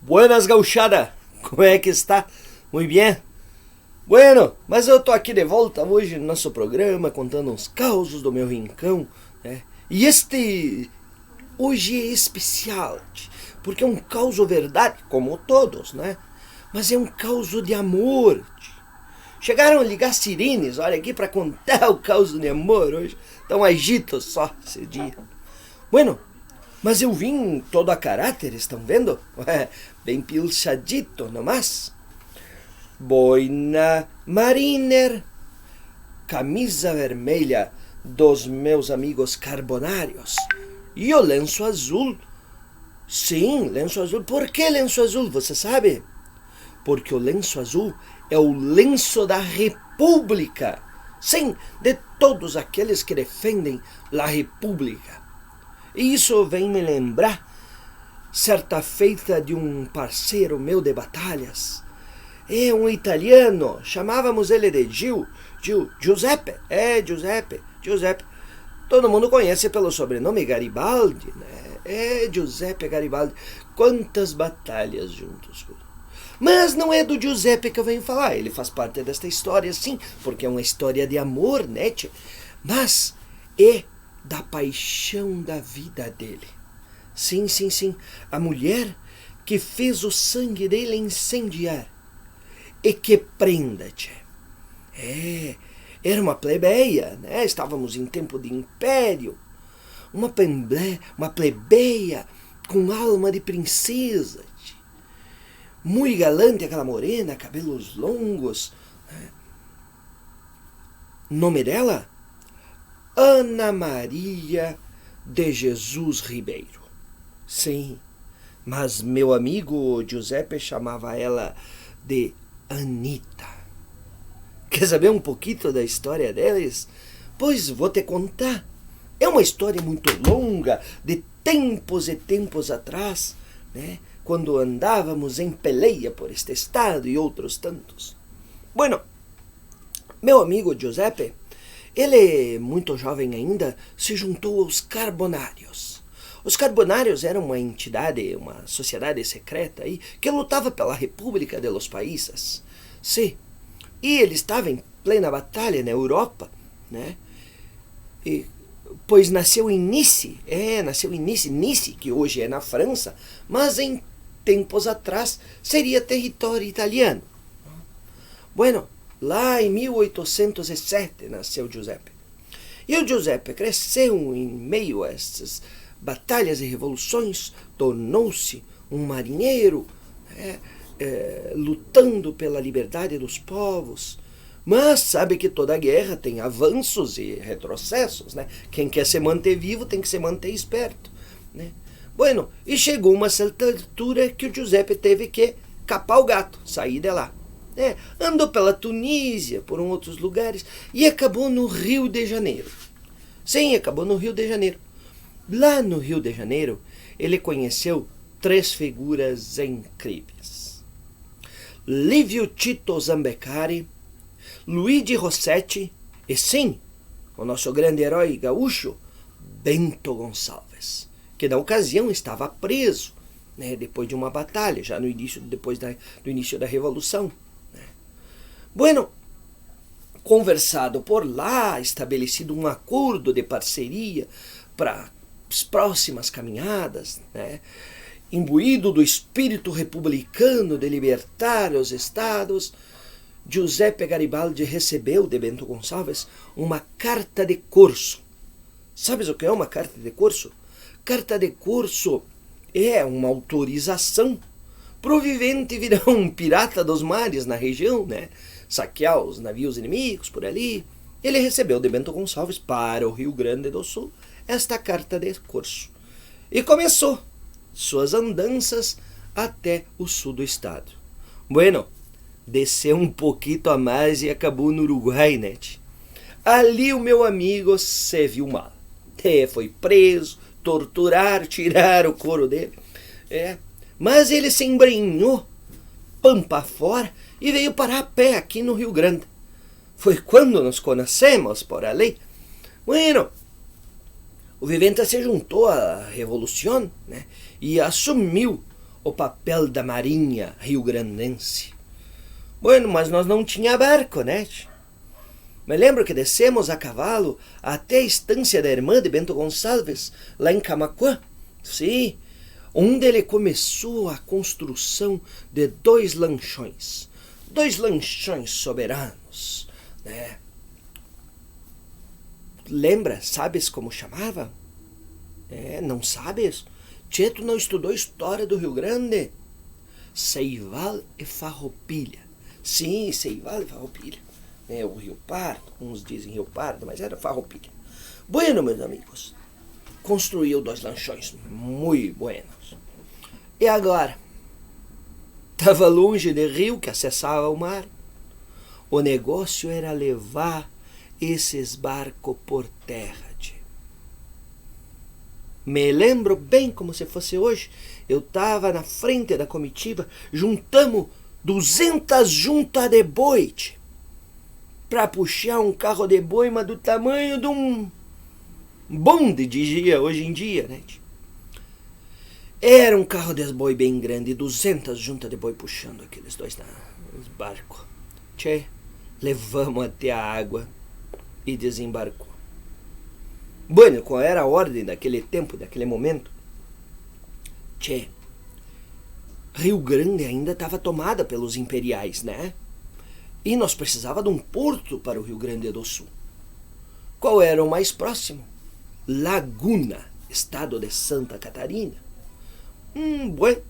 Buenas gauchada, como é que está? Muito bem? Bueno, mas eu tô aqui de volta hoje no nosso programa, contando uns causos do meu rincão, né? E este hoje é especial, porque é um causo verdade, como todos, né? Mas é um causo de amor. Chegaram a ligar sirenes, olha aqui, para contar o causo de amor hoje. Tão agito só esse dia. Bueno, mas eu vim todo a caráter, estão vendo? Bem pilchadito, nomás. Boina Mariner, camisa vermelha dos meus amigos carbonários e o lenço azul. Sim, lenço azul. Por que lenço azul, você sabe? Porque o lenço azul é o lenço da República. Sim, de todos aqueles que defendem a República. E isso vem me lembrar certa feita de um parceiro meu de batalhas. É um italiano, chamávamos ele de Giuseppe. Giuseppe. Todo mundo conhece pelo sobrenome Garibaldi, né? Giuseppe Garibaldi. Quantas batalhas juntos. Mas não é do Giuseppe que eu venho falar. Ele faz parte desta história, sim, porque é uma história de amor, né? Mas é da paixão da vida dele. Sim. A mulher que fez o sangue dele incendiar. E que prenda, tchê. Era uma plebeia, né? Estávamos em tempo de império. Uma plebeia com alma de princesa. Tchê. Muito galante aquela morena, cabelos longos. Né? Nome dela? Ana Maria de Jesus Ribeiro. Sim, mas meu amigo Giuseppe chamava ela de Anita. Quer saber um pouquinho da história deles? Pois vou te contar. É uma história muito longa, de tempos e tempos atrás, né? Quando andávamos em peleia por este estado e outros tantos. Bueno, meu amigo Giuseppe, ele, muito jovem ainda, se juntou aos Carbonários. Os Carbonários eram uma entidade, uma sociedade secreta aí, que lutava pela República de los Países. Sim, e ele estava em plena batalha na Europa, né? Pois nasceu em Nice, Nice, que hoje é na França, mas em tempos atrás seria território italiano. Bueno, lá em 1807 nasceu Giuseppe. E o Giuseppe cresceu em meio a essas batalhas e revoluções, tornou-se um marinheiro, lutando pela liberdade dos povos. Mas sabe que toda guerra tem avanços e retrocessos, né? Quem quer se manter vivo tem que se manter esperto, né? Bueno, e chegou uma certa altura que o Giuseppe teve que capar o gato, sair de lá. Andou pela Tunísia, por outros lugares, e acabou no Rio de Janeiro. Sim, acabou no Rio de Janeiro. Lá no Rio de Janeiro, ele conheceu três figuras incríveis. Livio Tito Zambeccari, Luigi Rossetti e, sim, o nosso grande herói gaúcho, Bento Gonçalves, que na ocasião estava preso, né, depois de uma batalha, já no início, do início da Revolução. Bueno, conversado por lá, estabelecido um acordo de parceria para as próximas caminhadas, né? Imbuído do espírito republicano de libertar os estados, Giuseppe Garibaldi recebeu de Bento Gonçalves uma carta de curso. Sabes o que é uma carta de curso? Carta de curso é uma autorização para o vivente virar um pirata dos mares na região, né? Saquear os navios inimigos por ali. Ele recebeu de Bento Gonçalves para o Rio Grande do Sul esta carta de curso. E começou suas andanças até o sul do estado. Bueno, desceu um pouquinho a mais e acabou no Uruguai, né? Ali o meu amigo se viu mal. Foi preso, torturar, tirar o couro dele. Mas ele se embrenhou, pampa fora, e veio parar a pé aqui no Rio Grande. Foi quando nos conhecemos por ali. Bueno, o vivente se juntou à revolução, né, e assumiu o papel da marinha rio-grandense. Bueno, mas nós não tinha barco, né? Me lembro que descemos a cavalo até a estância da irmã de Bento Gonçalves, lá em Camaquã. Sim, onde ele começou a construção de 2 lanchões. 2 lanchões soberanos, né? Lembra? Sabes como chamava? Não sabes? Tchê, tu não estudou história do Rio Grande? Ceival e Farroupilha. Sim, Ceival e Farroupilha. O Rio Pardo, uns dizem Rio Pardo, mas era Farroupilha. Bueno, meus amigos, construiu 2 lanchões muito buenos. E agora? Estava longe de rio que acessava o mar. O negócio era levar esses barcos por terra. Me lembro bem como se fosse hoje. Eu estava na frente da comitiva, juntamos 200 juntas de boi para puxar um carro de boi, mas do tamanho de um bonde de dia hoje em dia, né? Era um carro de boi bem grande, 200 juntas de boi puxando aqueles 2 barcos. Tchê, levamos até a água e desembarcou. Bueno, qual era a ordem daquele tempo, daquele momento? Tchê, Rio Grande ainda estava tomada pelos imperiais, né? E nós precisava de um porto para o Rio Grande do Sul. Qual era o mais próximo? Laguna, estado de Santa Catarina. Bueno,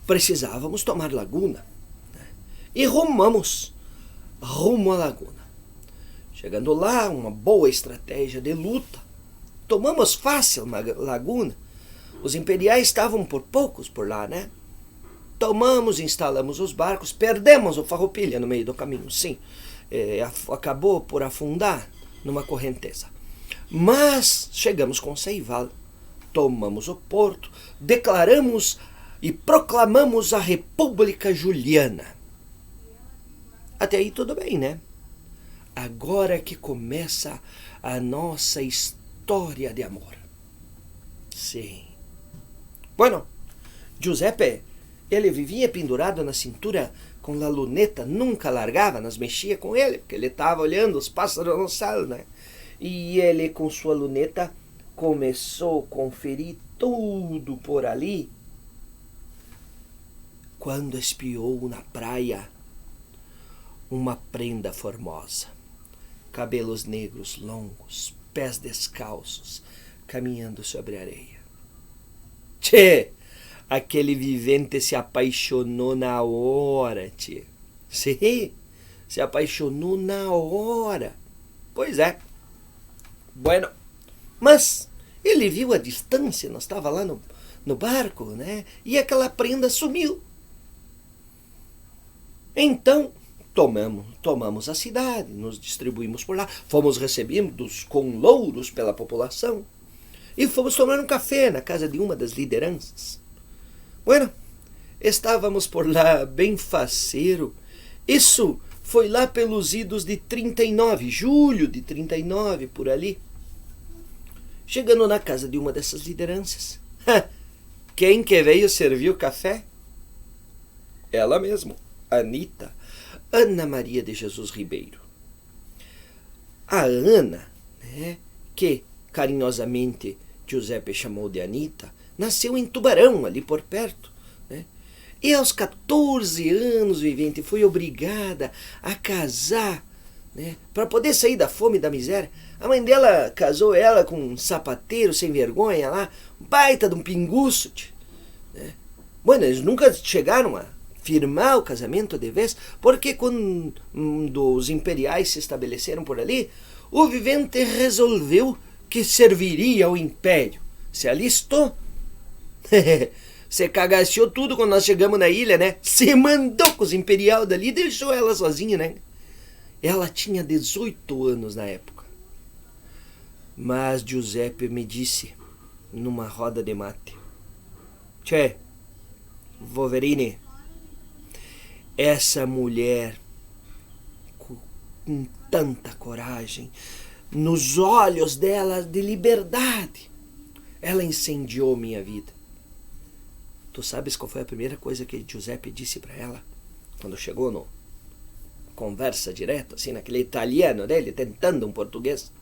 precisávamos tomar Laguna, né? E rumamos rumo à Laguna. Chegando lá, uma boa estratégia de luta. Tomamos fácil na Laguna. Os imperiais estavam por poucos por lá, né? Tomamos, instalamos os barcos, perdemos o Farroupilha no meio do caminho, sim. Acabou por afundar numa correnteza. Mas chegamos com Ceival, tomamos o porto, declaramos e proclamamos a República Juliana. Até aí tudo bem, né? Agora que começa a nossa história de amor. Sim. Bueno, Giuseppe, ele vivia pendurado na cintura com a luneta, nunca largava, nós mexia com ele, porque ele estava olhando os pássaros no céu, né? E ele com sua luneta começou a conferir tudo por ali, quando espiou na praia uma prenda formosa. Cabelos negros longos, pés descalços, caminhando sobre a areia. Tchê, aquele vivente se apaixonou na hora, tchê. Sim, se apaixonou na hora. Pois é. Bueno, mas ele viu a distância, nós estava lá no barco, né? E aquela prenda sumiu. Então, tomamos a cidade, nos distribuímos por lá, fomos recebidos com louros pela população e fomos tomar um café na casa de uma das lideranças. Bueno, estávamos por lá bem faceiro. Isso foi lá pelos idos de 39, julho de 39, por ali. Chegando na casa de uma dessas lideranças, quem que veio servir o café? Ela mesma, Anita, Ana Maria de Jesus Ribeiro. A Ana, né, que carinhosamente Giuseppe chamou de Anita, nasceu em Tubarão, ali por perto, né? E aos 14 anos, vivente, foi obrigada a casar, né, para poder sair da fome e da miséria. A mãe dela casou ela com um sapateiro sem vergonha lá, baita de um pinguço, né? Bueno, eles nunca chegaram a firmar o casamento de vez, porque quando os imperiais se estabeleceram por ali, o vivente resolveu que serviria ao império. Se alistou, se cagaciou tudo quando nós chegamos na ilha, né? Se mandou com os imperiais dali e deixou ela sozinha, né? Ela tinha 18 anos na época. Mas Giuseppe me disse, numa roda de mate: Tchê, Wolverine, essa mulher com tanta coragem, nos olhos dela de liberdade, ela incendiou minha vida. Tu sabes qual foi a primeira coisa que Giuseppe disse para ela? Quando chegou no conversa direta, assim, naquele italiano dele, tentando um português.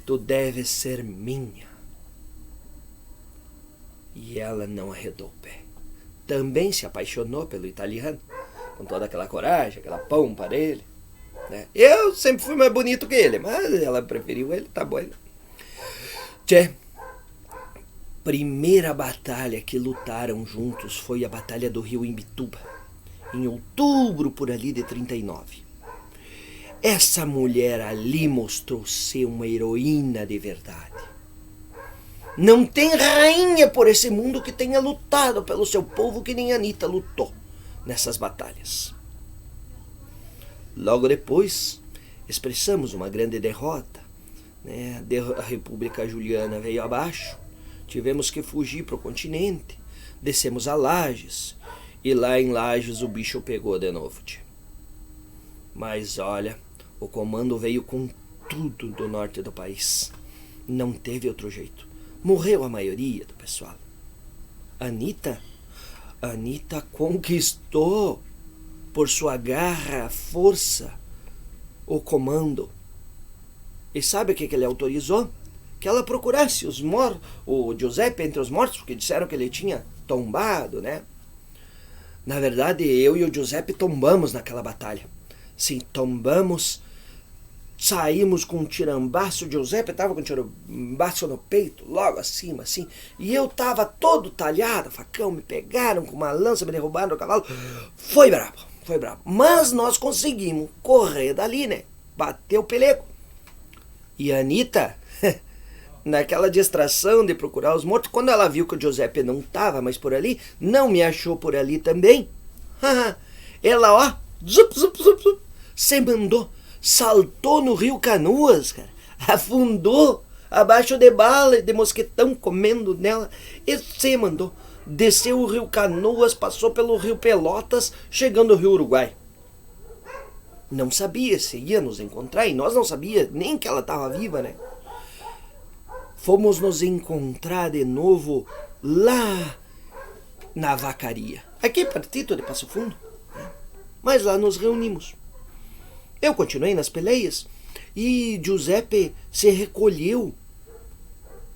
Tu deves ser minha. E ela não arredou o pé. Também se apaixonou pelo italiano, com toda aquela coragem, aquela pompa dele. Né? Eu sempre fui mais bonito que ele, mas ela preferiu ele, tá bom. Tchê, primeira batalha que lutaram juntos foi a Batalha do Rio Imbituba, em outubro por ali de 39. Essa mulher ali mostrou ser uma heroína de verdade. Não tem rainha por esse mundo que tenha lutado pelo seu povo que nem Anitta lutou nessas batalhas. Logo depois, expressamos uma grande derrota. Né? A República Juliana veio abaixo. Tivemos que fugir para o continente. Descemos a Lages. E lá em Lages o bicho pegou de novo. Tia. Mas olha, o comando veio com tudo do norte do país. Não teve outro jeito. Morreu a maioria do pessoal. Anitta conquistou, por sua garra, força, o comando. E sabe o que ele autorizou? Que ela procurasse o Giuseppe entre os mortos, porque disseram que ele tinha tombado, né? Na verdade, eu e o Giuseppe tombamos naquela batalha. Sim, tombamos, saímos com um tirambaço. O Giuseppe estava com um tirambaço no peito, logo acima, assim. E eu estava todo talhado, facão, me pegaram com uma lança, me derrubaram do cavalo. Foi brabo. Mas nós conseguimos correr dali, né? Bateu o pelego. E a Anitta, naquela distração de procurar os mortos, quando ela viu que o Giuseppe não estava mais por ali, não me achou por ali também, ela, ó, zup, se mandou, saltou no rio Canoas, cara, afundou abaixo de bala, de mosquetão comendo nela, e se mandou, desceu o rio Canoas, passou pelo rio Pelotas, chegando ao rio Uruguai. Não sabia se ia nos encontrar, e nós não sabíamos nem que ela estava viva, né? Fomos nos encontrar de novo lá na Vacaria, aqui perto de Passo Fundo, né? Mas lá nos reunimos. Eu continuei nas peleias e Giuseppe se recolheu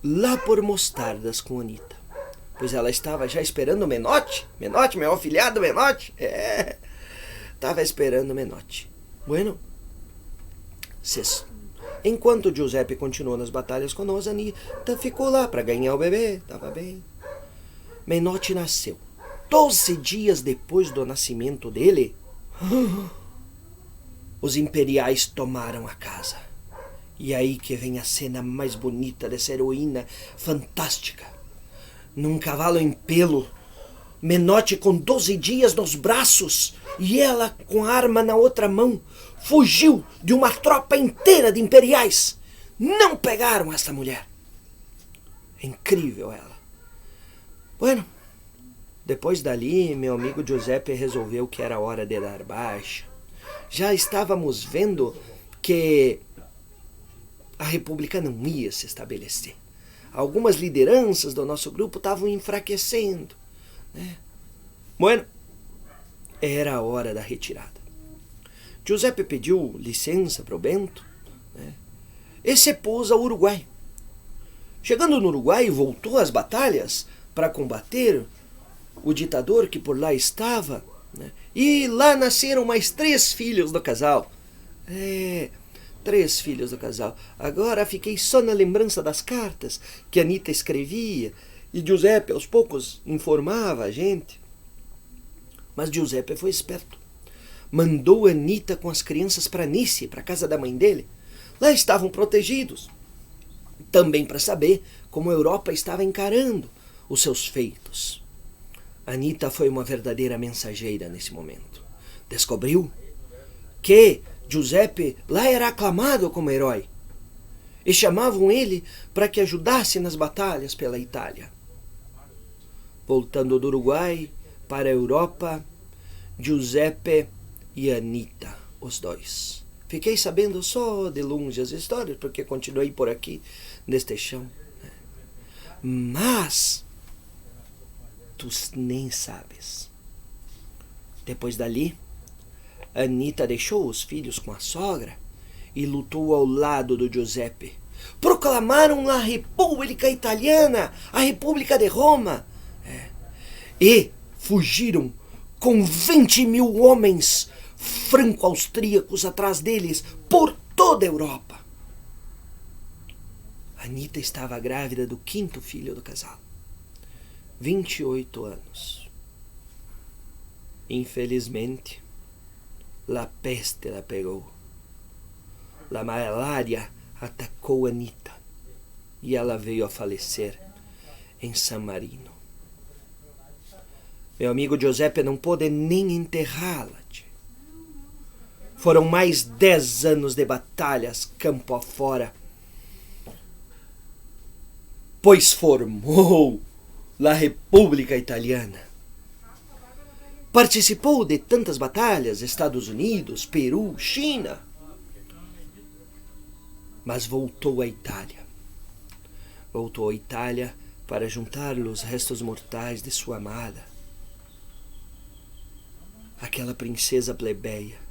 lá por Mostardas com Anitta, pois ela estava já esperando o Menotti, meu afilhado Menotti, estava esperando o Menotti. Bueno, enquanto Giuseppe continuou nas batalhas conosco, Anitta ficou lá para ganhar o bebê, estava bem. Menotti nasceu. 12 dias depois do nascimento dele, os imperiais tomaram a casa. E aí que vem a cena mais bonita dessa heroína fantástica. Num cavalo em pelo, Menotti com 12 dias nos braços e ela com a arma na outra mão, fugiu de uma tropa inteira de imperiais. Não pegaram essa mulher. Incrível ela. Bueno, depois dali, meu amigo Giuseppe resolveu que era hora de dar baixa. Já estávamos vendo que a República não ia se estabelecer. Algumas lideranças do nosso grupo estavam enfraquecendo, né? Bueno, era a hora da retirada. Giuseppe pediu licença para o Bento, né? E se pôs ao Uruguai. Chegando no Uruguai, voltou às batalhas para combater o ditador que por lá estava, né? E lá nasceram mais 3 filhos do casal. 3 filhos do casal. Agora fiquei só na lembrança das cartas que Anitta escrevia e Giuseppe aos poucos informava a gente. Mas Giuseppe foi esperto. Mandou Anitta com as crianças para Nice, para a casa da mãe dele. Lá estavam protegidos. Também para saber como a Europa estava encarando os seus feitos. Anitta foi uma verdadeira mensageira nesse momento. Descobriu que Giuseppe lá era aclamado como herói. E chamavam ele para que ajudasse nas batalhas pela Itália. Voltando do Uruguai para a Europa, Giuseppe e Anitta, os dois. Fiquei sabendo só de longe as histórias, porque continuei por aqui, neste chão. Mas Tu nem sabes. Depois dali, Anita deixou os filhos com a sogra e lutou ao lado do Giuseppe. Proclamaram a República Italiana, a República de Roma. E fugiram com 20.000 homens franco-austríacos atrás deles por toda a Europa. Anita estava grávida do 5º filho do casal. 28 anos. Infelizmente, a peste la pegou. A malária atacou Anita e ela veio a falecer em San Marino. Meu amigo Giuseppe não pôde nem enterrá-la. Foram mais 10 anos de batalhas campo afora, pois formou a República Italiana. Participou de tantas batalhas, Estados Unidos, Peru, China, mas voltou à Itália. Voltou à Itália para juntar os restos mortais de sua amada, aquela princesa plebeia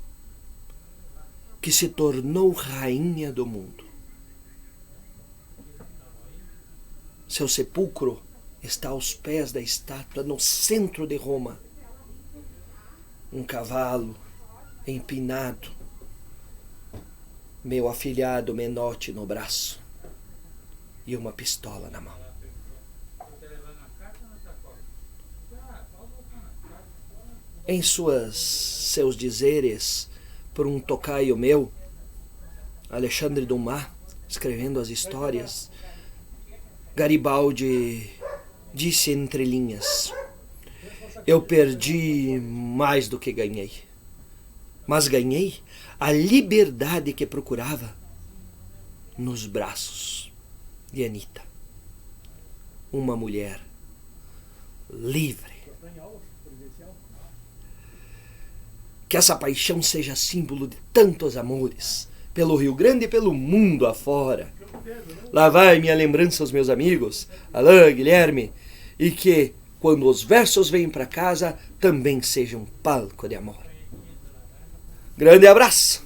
que se tornou rainha do mundo. Seu sepulcro está aos pés da estátua no centro de Roma. Um cavalo empinado, meu afilhado Menotti no braço e uma pistola na mão. Em seus dizeres, por um tocaio meu, Alexandre Dumas, escrevendo as histórias, Garibaldi disse entre linhas: eu perdi mais do que ganhei, mas ganhei a liberdade que procurava nos braços de Anita, uma mulher livre. Que essa paixão seja símbolo de tantos amores, pelo Rio Grande e pelo mundo afora. Lá vai minha lembrança aos meus amigos, Alain, Guilherme, e que, quando os versos vêm para casa, também seja um palco de amor. Grande abraço!